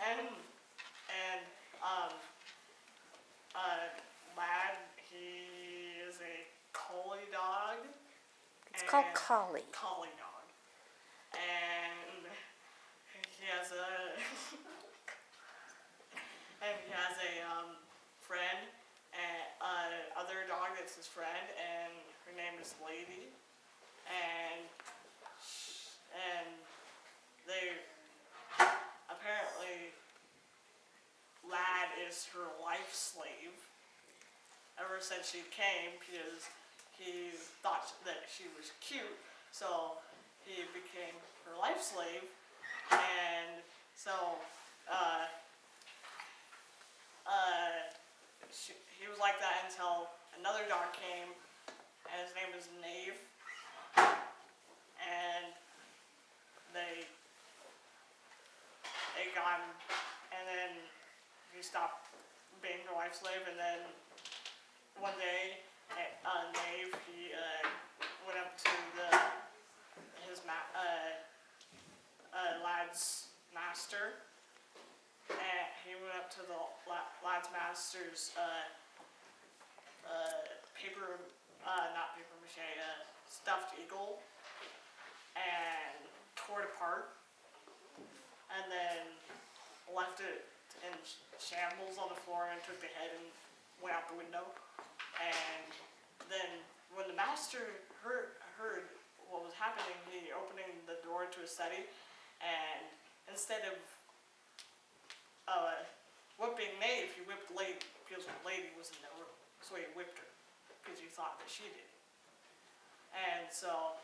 And um, Lad, he is a collie dog. It's called collie. Collie dog. And he has a friend, and other dog that's his friend, and her name is Lady, and they apparently Lad is her life slave ever since she came because he thought that she was cute, so he became her life slave, and so uh, he was like that until another dog came, and his name is Knave, and they got him, and then he stopped being her life slave, and then one day, Knave, he went up to Lad's master, and he went up to the Lad's master's not paper mache, stuffed eagle, and tore it apart, and then left it in shambles on the floor and took the head and went out the window. And then when the master heard what was happening, he opening the door to his study, and instead of whipping Knave, he whipped Lady because Lady was in the room. So he whipped her because he thought that she did it. And so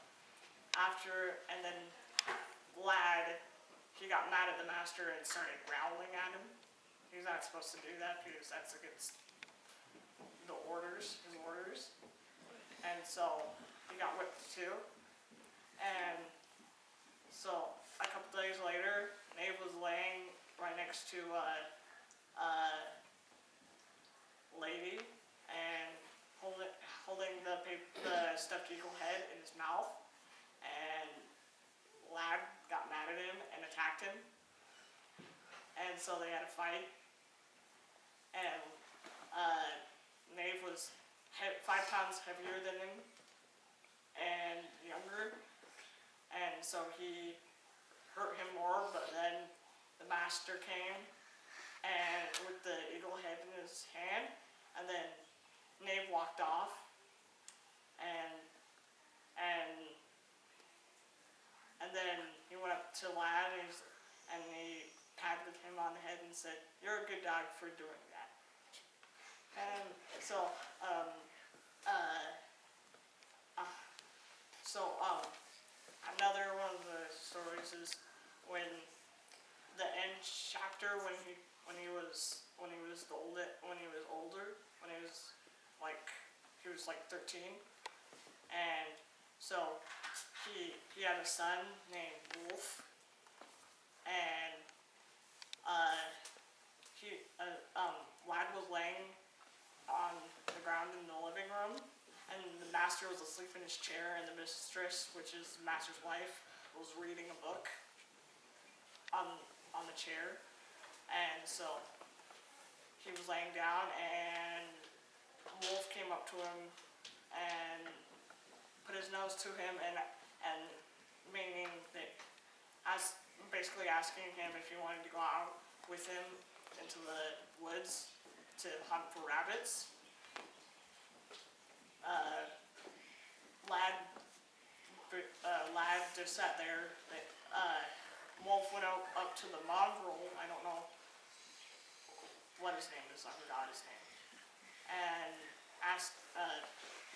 and then Lad, he got mad at the master and started growling at him. He's not supposed to do that because that's against his orders. And so he got whipped too. And so a couple days later, Knave was laying right next to Lady and holding the stuffed eagle head in his mouth. And Lad got mad at him and attacked him. And so they had a fight. And Knave was 5 pounds heavier than him and younger. And so he hurt him more, but then the master came and with the eagle head in his hand, and then Knave walked off, and then he went up to Lad and he patted him on the head and said, "You're a good dog for doing that." And so another one of the stories is when the end chapter when he was older, he was like 13, and so he had a son named Wolf, and Lad was laying on the ground in the living room, and the master was asleep in his chair, and the mistress, which is the master's wife, was reading a book on the chair. And so he was laying down, and Wolf came up to him and put his nose to him, and meaning that, basically asking him if he wanted to go out with him into the woods to hunt for rabbits. Lad just sat there. Wolf went up to the mongrel. I don't know what his name is. I forgot his name. And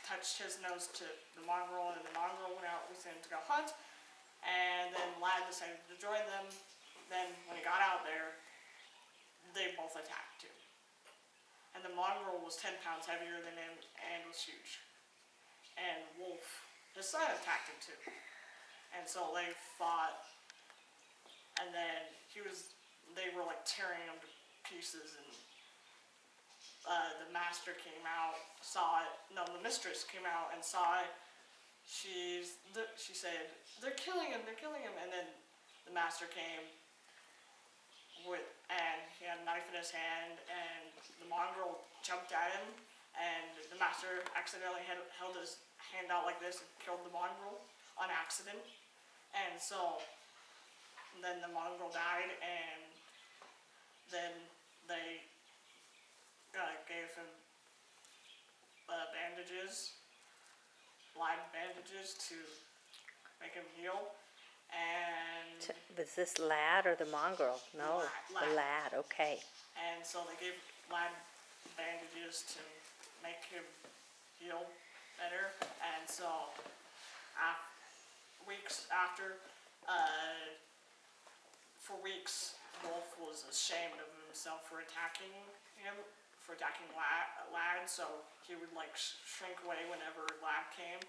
touched his nose to the mongrel, and the mongrel went out with him to go hunt. And then Lad decided to join them. Then when he got out there, they both attacked too. And the mongrel was 10 pounds heavier than him and was huge. And Wolf, his son, attacked him too. And so they fought, and then they were like tearing him to pieces, and the master came out, saw it. No, the mistress came out and saw it. She said, they're killing him, and then the master came and he had a knife in his hand, and the mongrel jumped at him, and the master accidentally held his hand out like this and killed the mongrel on accident. And so then the mongrel died, and then they gave him bandages, live bandages to make him heal. And Was this lad or the mongrel? No, Lad. the lad. Okay. And so they gave lad bandages to make him heal better. And so weeks after, for weeks, Wolf was ashamed of himself for attacking Lad. So he would like shrink away whenever Lad came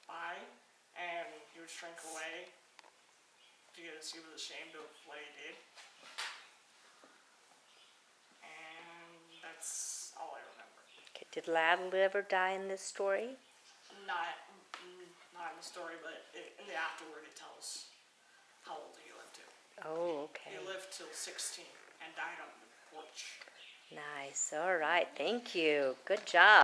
by, and he would shrink away because he was ashamed of what he did. And that's all I remember. Okay. Did Lad live or die in this story? Not in the story, but in the afterward it tells how old he lived to. Oh, okay. He lived till 16 and died on the porch. Nice. All right. Thank you. Good job.